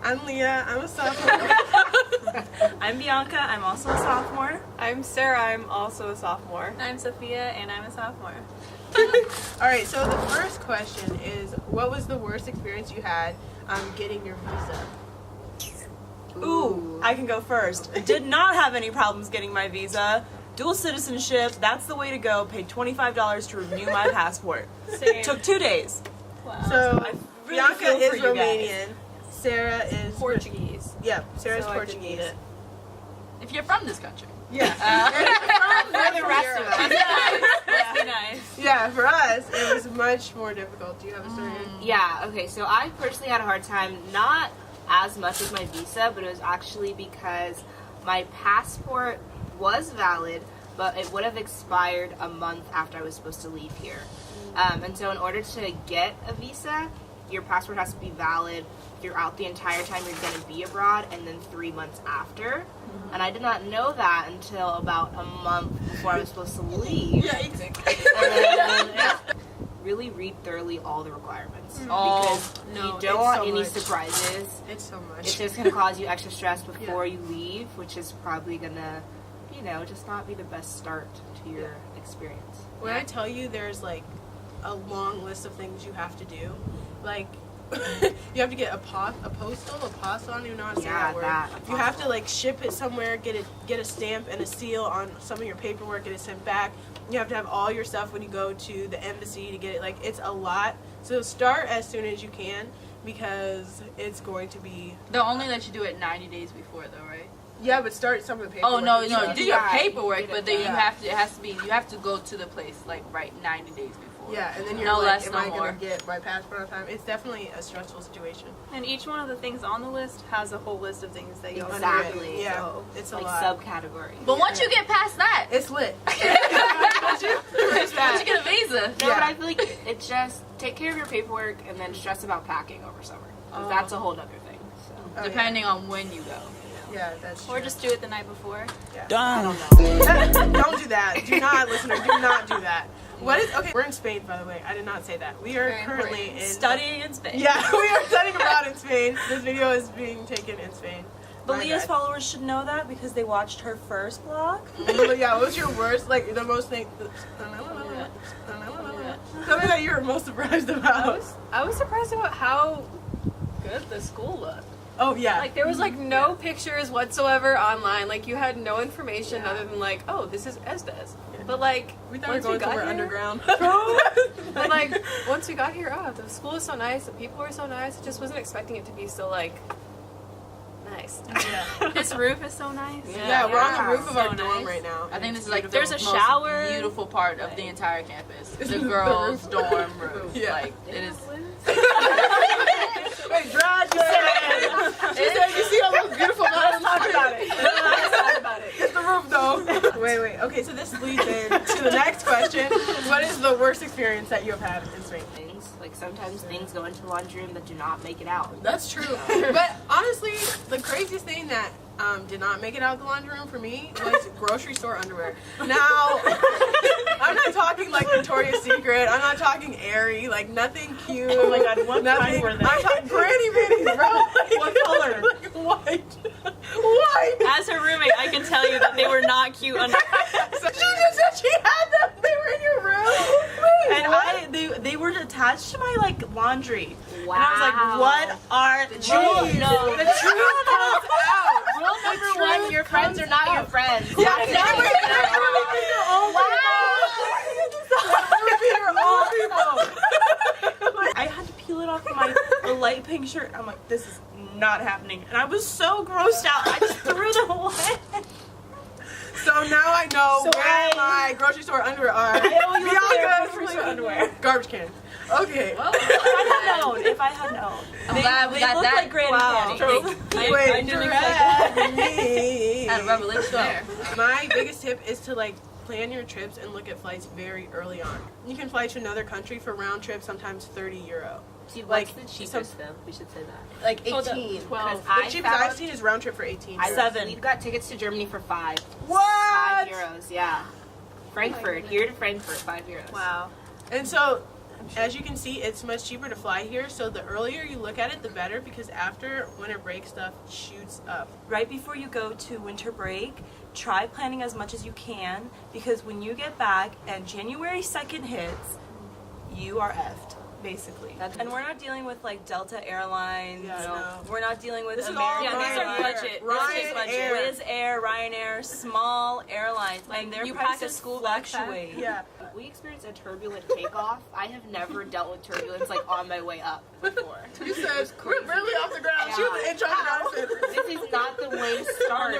I'm Leah. I'm a sophomore. I'm Bianca. I'm also a sophomore. I'm Sarah. I'm also a sophomore. I'm Sophia, and I'm a sophomore. All right, so the first question is, what was the worst experience you had getting your visa? Ooh, I can go first. Did not have any problems getting my visa. Dual citizenship, that's the way to go. Paid $25 to renew my passport. Same. Took 2 days. Wow. So I really Bianca feel for is you Romanian. Sarah is Portuguese. Yeah, Sarah's So I didn't Portuguese. need it. If you're from this country. Yeah. For the rest of us. Must be nice. Yeah, for us, it was much more difficult. Do you have a story? Yeah, okay, so I personally had a hard time, not as much with my visa, but it was actually because my passport was valid, but it would have expired a month after I was supposed to leave here. And so in order to get a visa, your passport has to be valid throughout the entire time you're going to be abroad and then 3 months after. And I did not know that until about a month before I was supposed to leave. And then really read thoroughly all the requirements. Because no, you don't want so any much. surprises. It's so much. It's just going to cause you extra stress before you leave, which is probably going to, just not be the best start to your experience. When I tell you there's like a long list of things you have to do, like you have to get a postal, I don't even know how to say that word. You have to like ship it somewhere, get a stamp and a seal on some of your paperwork, get it sent back. You have to have all your stuff when you go to the embassy to get it. Like, it's a lot. So start as soon as you can, because it's going to be. They'll only let you do it 90 days before, though, right? Yeah, but start some of the paperwork. Oh no, Yeah. do your paperwork, but then Yeah. you have to go to the place like 90 days before. Yeah, and then you're No like, less, am no I more. going to get my passport on time? It's definitely a stressful situation. And each one of the things on the list has a whole list of things that you Exactly. Yeah, So, it's a Like lot. subcategories. But once you get past that, It's lit. once you get a visa, No, but I feel like it's just take care of your paperwork and then stress about packing over summer. 'Cause that's a whole other thing. So. Oh, depending on when you go. Yeah, that's true. or just do it the night before. Done. Don't do that. Do not, listener, do not do that. What is, okay, we're in Spain, by the way. I did not say that. We are Very currently important. in. Studying in Spain. Yeah, we are studying abroad in Spain. This video is being taken in Spain. But My Leah's bad. followers should know that because they watched her first vlog. But yeah, what was your worst, like, the most thing? Something that you were most surprised about. I was surprised about how good the school looked. Oh, yeah. Like, there was like no pictures whatsoever online. Like, you had no information other than like, oh, this is Estes. But like, we thought we were once we going got somewhere here, underground. but like, once we got here, oh, the school is so nice. The people were so nice. I just wasn't expecting it to be so like nice. This roof is so nice. Yeah, we're on the roof of So our dorm nice. right now. I think this is like There's the a most shower. beautiful part of the entire campus. The The girls' roof. dorm room. Yeah. Like it is. Wait, graduate! She said, you see all those beautiful mountains? Talk about it. Talk about it. It's the roof, though. Wait. Okay, so this leads in to the next question. What is the worst experience that you have had in Spain? Things like sometimes things go into the laundry room that do not make it out. That's true. But honestly, the craziest thing that did not make it out of the laundry room for me was grocery store underwear. Now, I'm not talking like Victoria's Secret. I'm not talking Aerie. Like, nothing cute. Oh my God, what nothing, kind were they? I'm talking granny minis, bro. Like, What color? Like, white. White. As her roommate, I can tell you that they were not cute under. So she just said she had them. They were in your room. And they were attached to my like laundry. Wow. And I was like, what are the truth? No, The truth comes out. Rule number 1: your friends are not your friends. Yeah, exactly. I had to peel it off my light pink shirt. I'm like, this is not happening. And I was so grossed out. I just threw them away. So now I know So where my grocery store underwear are. Bianca's grocery store underwear. Garbage can. Okay. Well, if I had known. I'm glad we got look that. like Granny Wow. Panty. Wait, didn't expect me. Had a revelation there. My biggest tip is to like plan your trips and look at flights very early on. You can fly to another country for round trip, sometimes €30. See, Like, what's the cheapest though? We should say that. Like Hold up. 18. 12. The cheapest I've seen is round trip for 18. I- 7. We've got tickets to Germany for 5. What? €5, yeah. Frankfurt, here to Frankfurt, €5. Wow. And so as you can see, it's much cheaper to fly here. So the earlier you look at it, the better, because after winter break, stuff shoots up. Right before you go to winter break, try planning as much as you can, because when you get back and January 2nd hits, you are effed, basically. And we're not dealing with like Delta Airlines. Yeah, no. We're not dealing with This is American all Yeah, these are Airlines. budget. Ryanair. Wizz Air, Ryanair, small airlines, and their you pack a prices school backpack. fluctuate. Yeah. We experienced a turbulent takeoff. I have never dealt with turbulence like on my way up before. You said we're barely off the ground. She was in charge of the This is not the way to start.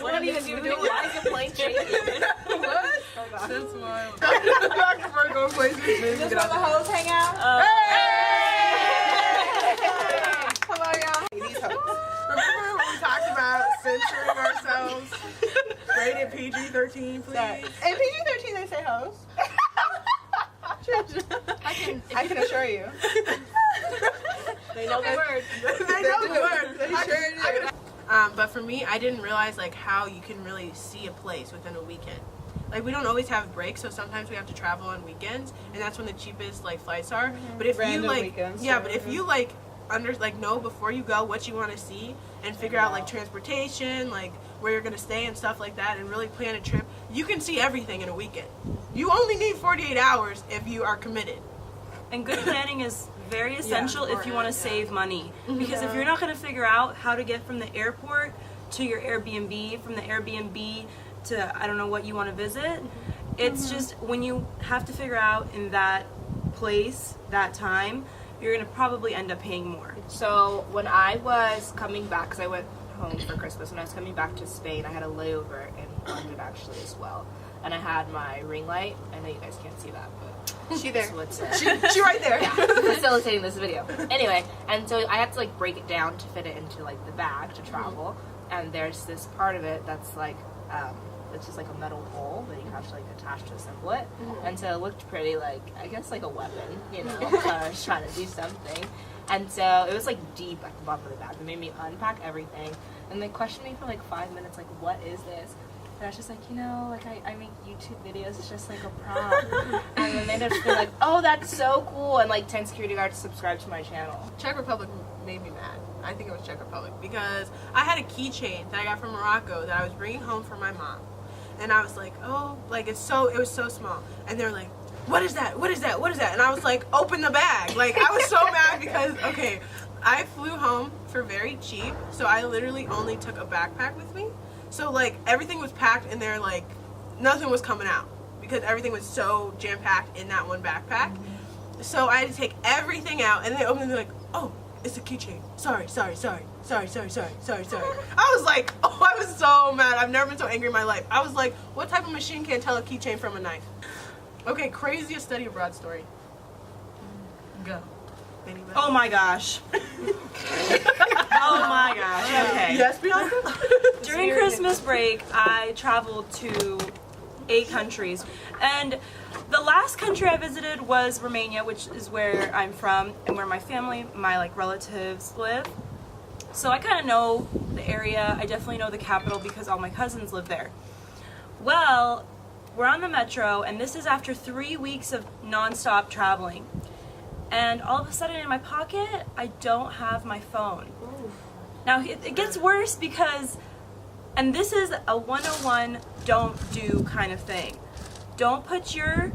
What are you doing? Why is your plane shaking? What? That's wild. Dr. Virgo places. This is where the hoes hang out. Hello, y'all. These hoes. Remember when we talked about censoring ourselves? Rated PG-13, please. In PG-13 they say hoes. I can assure you. They know the word. They know the word. They sure do. But for me, I didn't realize like how you can really see a place within a weekend. Like we don't always have breaks, so sometimes we have to travel on weekends, and that's when the cheapest like flights are. But if Random you like, weekends, yeah, yeah. but if you like know before you go what you want to see and figure out like transportation, like where you're gonna stay and stuff like that, and really plan a trip, you can see everything in a weekend. You only need 48 hours if you are committed. And good planning is very essential if you want to save money. Mm-hmm. Because if you're not going to figure out how to get from the airport to your Airbnb, from the Airbnb to I don't know what you want to visit, Mm-hmm. it's just when you have to figure out in that place, that time, you're going to probably end up paying more. So when I was coming back, because I went home for Christmas, when I was coming back to Spain, I had a layover in London actually as well. And I had my ring light. I know you guys can't see that, but She there. that's what's She right there. facilitating this video. Anyway, and so I had to like break it down to fit it into like the bag to travel. And there's this part of it that's like, it's just like a metal pole that you have to like attach to assemble it. And so it looked pretty like, I guess like a weapon, you know, I was trying to do something. And so it was like deep at the bottom of the bag. It made me unpack everything. And they questioned me for like 5 minutes, like, what is this? And I was just like, you know, like I make YouTube videos, it's just like a prop. And then they just be like, oh, that's so cool. And like 10 security guards subscribed to my channel. Czech Republic made me mad. I think it was Czech Republic because I had a keychain that I got from Morocco that I was bringing home for my mom, and I was like, oh, like it was so small, and they're like, what is that? What is that? What is that? And I was like, open the bag. Like I was so mad because okay, I flew home for very cheap, so I literally only took a backpack with me, so like everything was packed in there, like nothing was coming out because everything was so jam packed in that one backpack. So I had to take everything out, and they opened it and they're like, oh, it's a keychain. Sorry. I was like, oh, I was so mad. I've never been so angry in my life. I was like, what type of machine can tell a keychain from a knife? Okay, craziest study abroad story. Go. Anybody? Oh my gosh. Oh my gosh. Okay. Yes, Bianca? During Christmas break, I traveled to 8 countries. And the last country I visited was Romania, which is where I'm from and where my family, my like relatives live. So I kind of know the area. I definitely know the capital because all my cousins live there. Well, we're on the metro, and this is after 3 weeks of nonstop traveling. And all of a sudden in my pocket, I don't have my phone. Now it gets worse because, and this is a 101 don't do kind of thing. Don't put your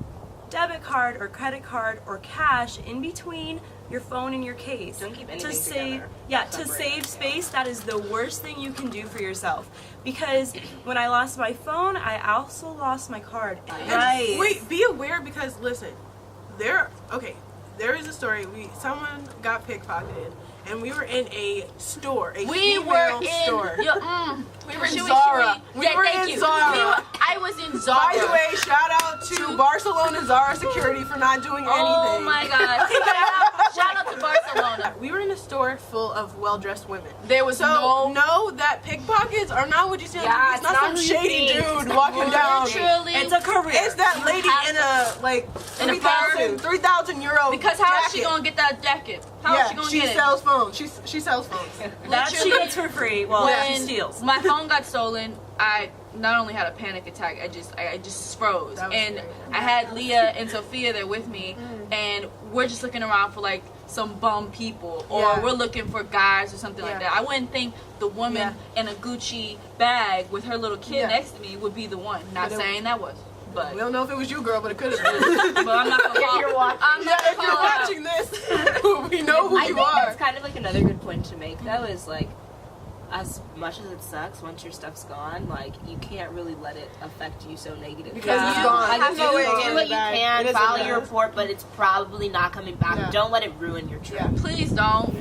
debit card or credit card or cash in between your phone and your case. Don't keep anything to save, together. yeah, to Separate save it, space. That is the worst thing you can do for yourself. Because when I lost my phone, I also lost my card. Right. Wait, be aware because listen, there is a story. Someone got pickpocketed, and we were in a store, a female store. We were in Zara. We were thank in you. Zara. I was in Zara. By the way, shout out to Barcelona Zara security for not doing anything. Oh my god. Shout out to Barcelona. We were in a store full of well-dressed women. There was So know that pickpockets are not what you see on Yeah, TV. it's It's not not some who you shady think. dude walking down. Literally. It's a career. It's that lady in a like In a 3,000 euro because how is she jacket. gonna get that jacket? How is she Yeah, gonna she get it? sells phones. She sells phones. That she gets for free. Well, she steals. My phone got stolen, I not only had a panic attack, I just froze. That was And scary. I had Leah and Sophia there with me, and we're just looking around for like some bum people, or Yeah. we're looking for guys or something like Yeah. that. I wouldn't think the woman in a Gucci bag with her little kid Yeah. next to me would be the one. Not But it- saying that was, but We don't know if it was you, girl, but it could have been. but I'm not gonna If you're watching. I'm not Yeah, if you're gonna call out. watching this, we know who I you think are. that's kind of like another good point to make. Though is like, as much as it sucks, once your stuff's gone, like you can't really let it affect you so negatively. Because it's Yeah. gone. Like, There's no way to get do it what you back. can, It is file what it your is. report, but it's probably not coming back. Yeah. Don't let it ruin your trip. Yeah. Please don't.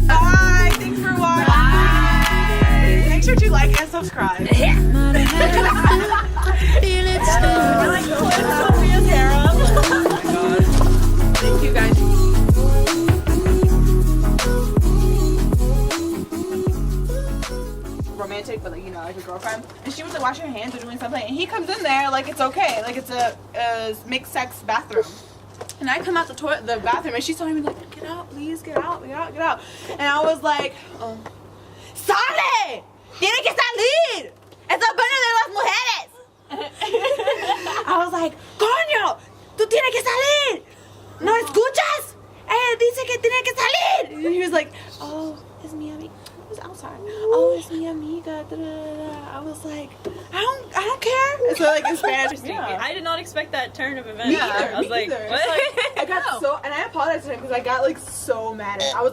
Bye. Thanks for watching. Bye. Make sure to like and subscribe. Thank you guys. Romantic, but like, you know, like a girlfriend. And she was like washing her hands or doing something, and he comes in there like it's okay, like it's a mixed sex bathroom. And I come out the toilet, the bathroom, and she's telling me like, get out, please, get out, get out, get out. And I was like, ¡Sale! ¡Tiene que salir! ¡Es el baño de las mujeres! I was like, ¡Coño! ¡Tú tienes que salir! ¿No escuchas? Ella dice que tiene que salir! And he was like, oh, es mi amiga. He was outside. Oh, es mi amiga. Da, da, da, da. I was like, I don't care. And so like in Spanish. Yeah. I did not expect that turn of events. Me either. I was me like, either. what? It's like, I got so, and I apologized to him because I got like so mad at him. I was